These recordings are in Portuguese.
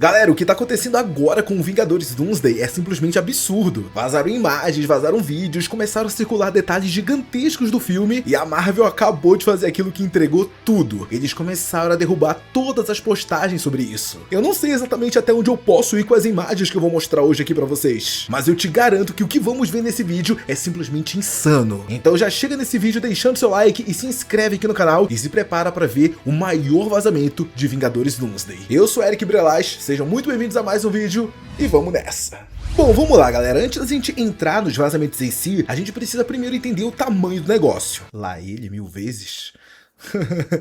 Galera, o que tá acontecendo agora com o Vingadores Doomsday é simplesmente absurdo. Vazaram imagens, vazaram vídeos, começaram a circular detalhes gigantescos do filme e a Marvel acabou de fazer aquilo que entregou tudo. Eles começaram a derrubar todas as postagens sobre isso. Eu não sei exatamente até onde eu posso ir com as imagens que eu vou mostrar hoje aqui pra vocês, mas eu te garanto que o que vamos ver nesse vídeo é simplesmente insano. Então já chega nesse vídeo deixando seu like e se inscreve aqui no canal e se prepara pra ver o maior vazamento de Vingadores Doomsday. Eu sou Eric Brelas. Sejam muito bem-vindos a mais um vídeo e vamos nessa! Bom, vamos lá, galera. Antes da gente entrar nos vazamentos em si, a gente precisa primeiro entender o tamanho do negócio. Lá ele, 1000 vezes.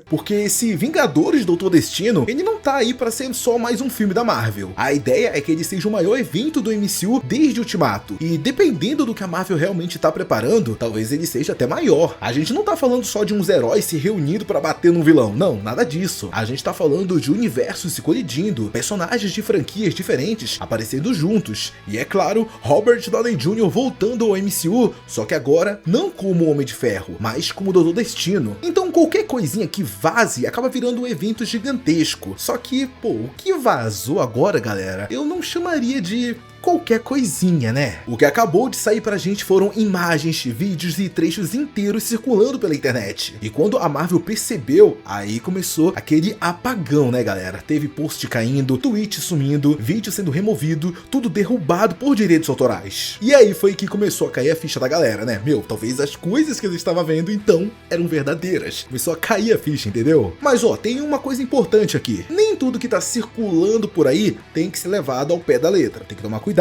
Porque esse Vingadores Doutor Destino, ele não tá aí pra ser só mais um filme da Marvel. A ideia é que ele seja o maior evento do MCU desde Ultimato. E dependendo do que a Marvel realmente tá preparando, talvez ele seja até maior. A gente não tá falando só de uns heróis se reunindo pra bater num vilão. Não, nada disso. A gente tá falando de universos se colidindo, personagens de franquias diferentes aparecendo juntos. E é claro, Robert Downey Jr. voltando ao MCU, só que agora não como Homem de Ferro, mas como Doutor Destino. Então qualquer coisinha que vaze acaba virando um evento gigantesco. Só que, pô, o que vazou agora, galera, eu não chamaria de qualquer coisinha, né? O que acabou de sair pra gente foram imagens, vídeos e trechos inteiros circulando pela internet. E quando a Marvel percebeu, aí começou aquele apagão, né, galera? Teve post caindo, tweet sumindo, vídeo sendo removido, tudo derrubado por direitos autorais. E aí foi que começou a cair a ficha da galera, né? Meu, talvez as coisas que eles estavam vendo então eram verdadeiras. Começou a cair a ficha, entendeu? Mas ó, tem uma coisa importante aqui. Nem tudo que tá circulando por aí tem que ser levado ao pé da letra. Tem que tomar cuidado.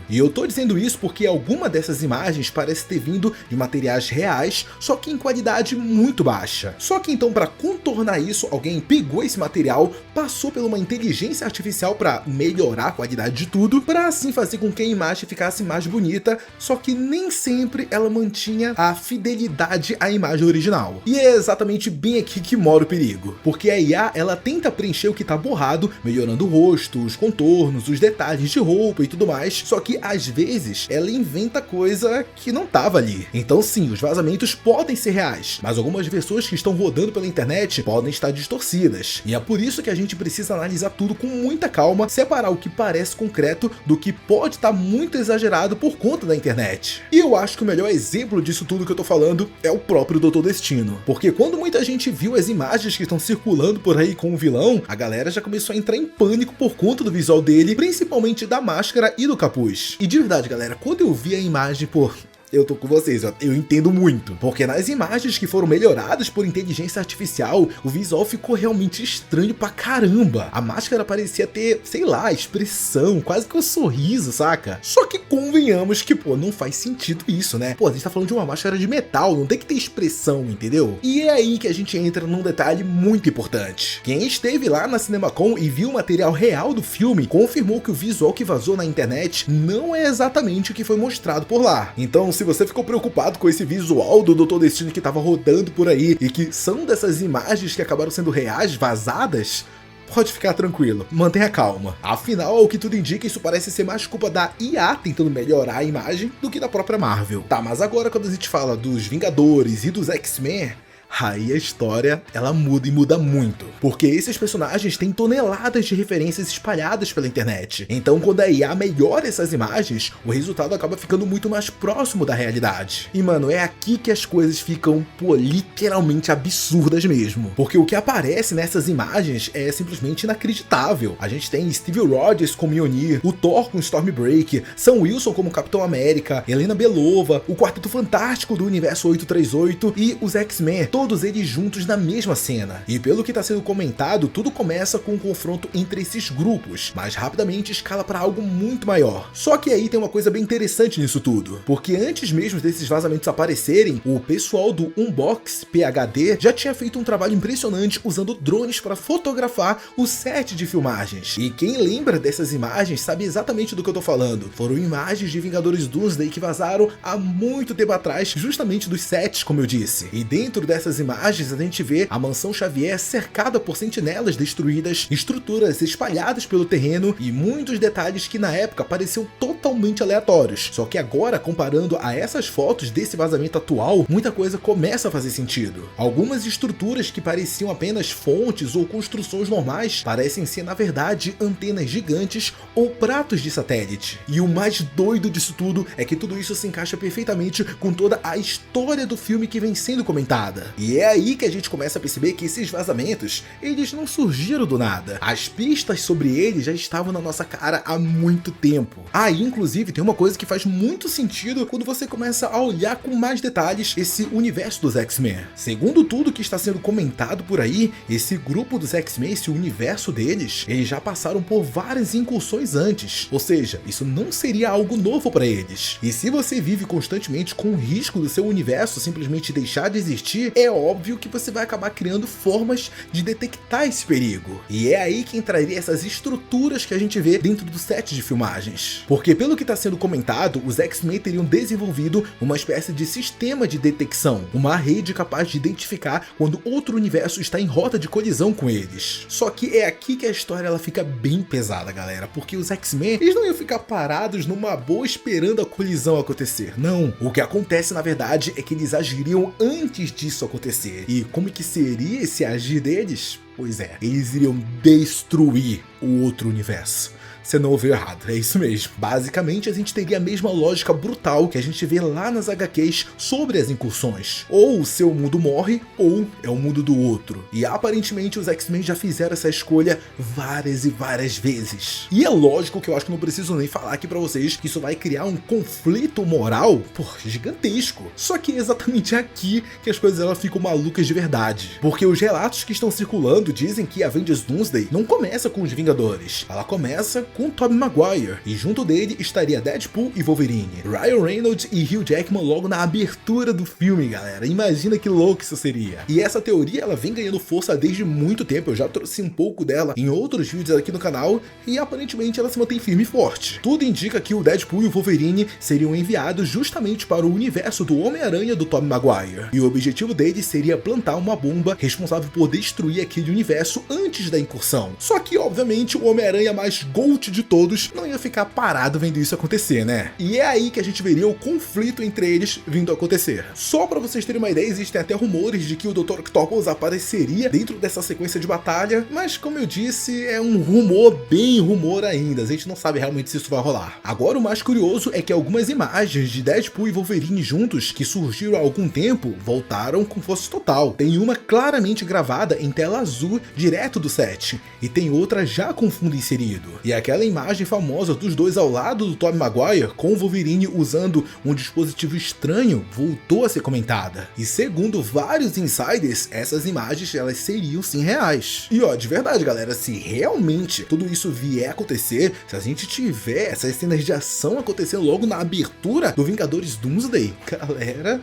E eu tô dizendo isso porque alguma dessas imagens parece ter vindo de materiais reais, só que em qualidade muito baixa. Só que então, para contornar isso, alguém pegou esse material, passou por uma inteligência artificial para melhorar a qualidade de tudo, para assim fazer com que a imagem ficasse mais bonita, só que nem sempre ela mantinha a fidelidade à imagem original. E é exatamente bem aqui que mora o perigo, porque a IA, ela tenta preencher o que tá borrado, melhorando o rosto, os contornos, os detalhes de roupa e tudo mais. Só que às vezes ela inventa coisa que não tava ali. Então sim, os vazamentos podem ser reais, mas algumas versões que estão rodando pela internet podem estar distorcidas. E é por isso que a gente precisa analisar tudo com muita calma, separar o que parece concreto do que pode estar muito exagerado por conta da internet. E eu acho que o melhor exemplo disso tudo que eu tô falando é o próprio Doutor Destino. Porque quando muita gente viu as imagens que estão circulando por aí com o vilão, a galera já começou a entrar em pânico por conta do visual dele, principalmente da máscara e do capuz. E de verdade, galera, quando eu vi a imagem, pô, eu tô com vocês, eu entendo muito. Porque nas imagens que foram melhoradas por inteligência artificial, o visual ficou realmente estranho pra caramba. A máscara parecia ter, sei lá, expressão, quase que um sorriso, saca? Só que convenhamos que, pô, não faz sentido isso, né? Pô, a gente tá falando de uma máscara de metal, não tem que ter expressão, entendeu? E é aí que a gente entra num detalhe muito importante. Quem esteve lá na CinemaCon e viu o material real do filme, confirmou que o visual que vazou na internet não é exatamente o que foi mostrado por lá. Então, se você ficou preocupado com esse visual do Doutor Destino que tava rodando por aí e que são dessas imagens que acabaram sendo reais, vazadas, pode ficar tranquilo, mantenha calma. Afinal, ao que tudo indica, isso parece ser mais culpa da IA tentando melhorar a imagem do que da própria Marvel. Tá, mas agora quando a gente fala dos Vingadores e dos X-Men, aí a história, ela muda e muda muito. Porque esses personagens têm toneladas de referências espalhadas pela internet. Então quando a IA melhora essas imagens, o resultado acaba ficando muito mais próximo da realidade. E mano, é aqui que as coisas ficam, pô, literalmente absurdas mesmo. Porque o que aparece nessas imagens é simplesmente inacreditável. A gente tem Steve Rogers como Mjolnir, o Thor com Stormbreaker, Sam Wilson como Capitão América, Helena Belova, o Quarteto Fantástico do Universo 838 e os X-Men, todos eles juntos na mesma cena. E pelo que está sendo comentado, tudo começa com um confronto entre esses grupos, mas rapidamente escala para algo muito maior. Só que aí tem uma coisa bem interessante nisso tudo, porque antes mesmo desses vazamentos aparecerem, o pessoal do Unbox PhD já tinha feito um trabalho impressionante usando drones para fotografar o set de filmagens. E quem lembra dessas imagens sabe exatamente do que eu tô falando. Foram imagens de Vingadores Doomsday que vazaram há muito tempo atrás, justamente dos sets, como eu disse. E dentro dessas dessas imagens, a gente vê a Mansão Xavier cercada por sentinelas destruídas, estruturas espalhadas pelo terreno e muitos detalhes que na época pareciam totalmente aleatórios. Só que agora, comparando a essas fotos desse vazamento atual, muita coisa começa a fazer sentido. Algumas estruturas que pareciam apenas fontes ou construções normais parecem ser na verdade antenas gigantes ou pratos de satélite. E o mais doido disso tudo é que tudo isso se encaixa perfeitamente com toda a história do filme que vem sendo comentada. E é aí que a gente começa a perceber que esses vazamentos, eles não surgiram do nada. As pistas sobre eles já estavam na nossa cara há muito tempo. Aí, inclusive, tem uma coisa que faz muito sentido quando você começa a olhar com mais detalhes esse universo dos X-Men. Segundo tudo que está sendo comentado por aí, esse grupo dos X-Men, esse universo deles, eles já passaram por várias incursões antes. Ou seja, isso não seria algo novo para eles. E se você vive constantemente com o risco do seu universo simplesmente deixar de existir, é óbvio que você vai acabar criando formas de detectar esse perigo. E é aí que entraria essas estruturas que a gente vê dentro do set de filmagens. Porque pelo que está sendo comentado, os X-Men teriam desenvolvido uma espécie de sistema de detecção, uma rede capaz de identificar quando outro universo está em rota de colisão com eles. Só que é aqui que a história ela fica bem pesada, galera, porque os X-Men, eles não iam ficar parados numa boa esperando a colisão acontecer, não. O que acontece na verdade é que eles agiriam antes disso acontecer. E como que seria esse agir deles? Pois é, eles iriam destruir o outro universo. Você não ouviu errado, é isso mesmo. Basicamente, a gente teria a mesma lógica brutal que a gente vê lá nas HQs sobre as incursões. Ou o seu mundo morre, ou é o mundo do outro. E aparentemente os X-Men já fizeram essa escolha várias e várias vezes. E é lógico que eu acho que não preciso nem falar aqui pra vocês que isso vai criar um conflito moral, gigantesco. Só que é exatamente aqui que as coisas elas ficam malucas de verdade. Porque os relatos que estão circulando dizem que Avengers Doomsday não começa com os Vingadores. Ela começa com Tobey Maguire, e junto dele estaria Deadpool e Wolverine, Ryan Reynolds e Hugh Jackman logo na abertura do filme, galera. Imagina que louco isso seria. E essa teoria ela vem ganhando força desde muito tempo, eu já trouxe um pouco dela em outros vídeos aqui no canal, e aparentemente ela se mantém firme e forte. Tudo indica que o Deadpool e o Wolverine seriam enviados justamente para o universo do Homem-Aranha do Tobey Maguire, e o objetivo deles seria plantar uma bomba responsável por destruir aquele universo antes da incursão. Só que, obviamente, o Homem-Aranha mais GOAT de todos não ia ficar parado vendo isso acontecer, né? E é aí que a gente veria o conflito entre eles vindo a acontecer. Só pra vocês terem uma ideia, existem até rumores de que o Dr. Octopus apareceria dentro dessa sequência de batalha, mas como eu disse, é um rumor, bem rumor ainda, a gente não sabe realmente se isso vai rolar. Agora o mais curioso é que algumas imagens de Deadpool e Wolverine juntos, que surgiram há algum tempo, voltaram com força total. Tem uma claramente gravada em tela azul direto do set, e tem outra já com fundo inserido. E aquela imagem famosa dos dois ao lado do Tobey Maguire, com o Wolverine usando um dispositivo estranho, voltou a ser comentada. E segundo vários insiders, essas imagens elas seriam sim reais. E ó, de verdade galera, se realmente tudo isso vier a acontecer, se a gente tiver essas cenas de ação acontecendo logo na abertura do Vingadores Doomsday, galera,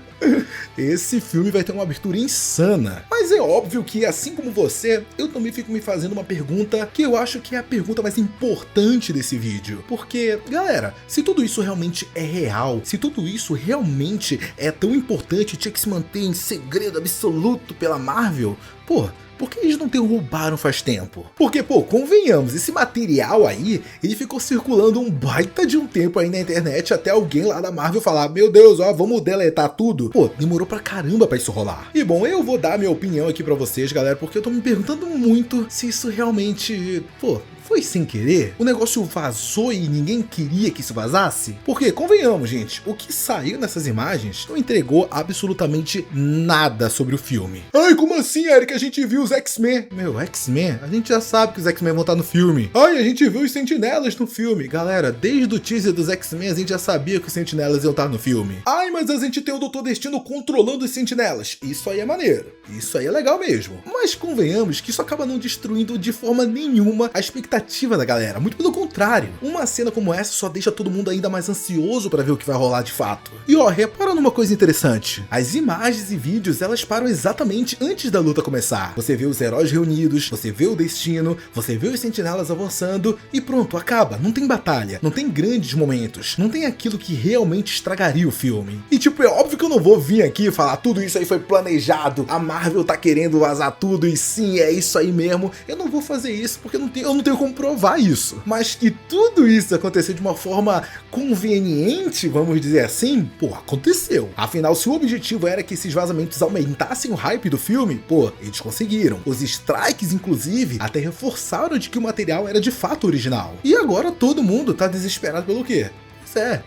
esse filme vai ter uma abertura insana. Mas é óbvio que assim como você, eu também fico me fazendo uma pergunta que eu acho que é a pergunta mais importante desse vídeo. Porque, galera, se tudo isso realmente é real, se tudo isso realmente é tão importante, tinha que se manter em segredo absoluto pela Marvel, por que eles não derrubaram faz tempo? Porque, convenhamos, esse material aí, ele ficou circulando um baita de um tempo aí na internet até alguém lá da Marvel falar, meu Deus, ó, vamos deletar tudo. Demorou pra caramba pra isso rolar. E bom, eu vou dar minha opinião aqui pra vocês, galera, porque eu tô me perguntando muito se isso realmente, foi sem querer? O negócio vazou e ninguém queria que isso vazasse? Porque, convenhamos, gente, o que saiu nessas imagens não entregou absolutamente nada sobre o filme. Ai, como assim, Eric? A gente viu os X-Men. Meu, X-Men? A gente já sabe que os X-Men vão estar no filme. Ai, a gente viu os Sentinelas no filme. Galera, desde o teaser dos X-Men a gente já sabia que os Sentinelas iam estar no filme. Ai, mas a gente tem o Dr. Destino controlando os Sentinelas. Isso aí é maneiro. Isso aí é legal mesmo. Mas convenhamos que isso acaba não destruindo de forma nenhuma a expectativa expectativa da galera, muito pelo contrário. Uma cena como essa só deixa todo mundo ainda mais ansioso pra ver o que vai rolar de fato. E ó, repara numa coisa interessante. As imagens e vídeos, elas param exatamente antes da luta começar. Você vê os heróis reunidos, você vê o destino, você vê os sentinelas avançando e pronto, acaba. Não tem batalha, não tem grandes momentos, não tem aquilo que realmente estragaria o filme. E tipo, é óbvio que eu não vou vir aqui e falar tudo isso aí foi planejado, a Marvel tá querendo vazar tudo e sim, é isso aí mesmo. Eu não vou fazer isso porque eu não tenho como provar isso. Mas que tudo isso aconteceu de uma forma conveniente, vamos dizer assim, pô, aconteceu. Afinal, se o objetivo era que esses vazamentos aumentassem o hype do filme, pô, eles conseguiram. Os strikes, inclusive, até reforçaram de que o material era de fato original. E agora todo mundo tá desesperado pelo quê?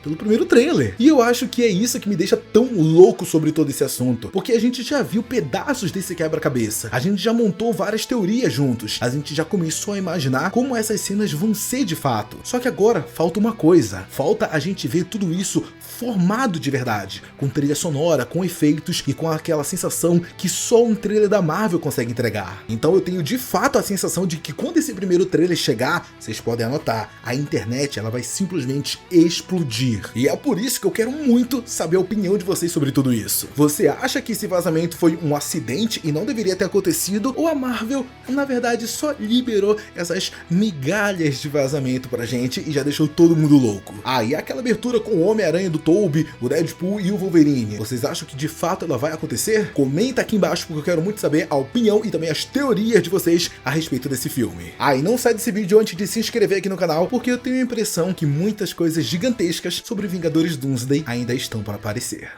Pelo primeiro trailer. E eu acho que é isso que me deixa tão louco sobre todo esse assunto, porque a gente já viu pedaços desse quebra-cabeça, a gente já montou várias teorias juntos, a gente já começou a imaginar como essas cenas vão ser de fato. Só que agora falta uma coisa, falta a gente ver tudo isso formado de verdade, com trilha sonora, com efeitos e com aquela sensação que só um trailer da Marvel consegue entregar. Então eu tenho de fato a sensação de que quando esse primeiro trailer chegar, vocês podem anotar, a internet ela vai simplesmente explodir. E é por isso que eu quero muito saber a opinião de vocês sobre tudo isso. Você acha que esse vazamento foi um acidente e não deveria ter acontecido? Ou a Marvel, na verdade, só liberou essas migalhas de vazamento pra gente e já deixou todo mundo louco? Ah, e aquela abertura com o Homem-Aranha do Tobey, o Deadpool e o Wolverine, vocês acham que de fato ela vai acontecer? Comenta aqui embaixo porque eu quero muito saber a opinião e também as teorias de vocês a respeito desse filme. Ah, e não sai desse vídeo antes de se inscrever aqui no canal, porque eu tenho a impressão que muitas coisas gigantescas sobre Vingadores Doomsday ainda estão para aparecer.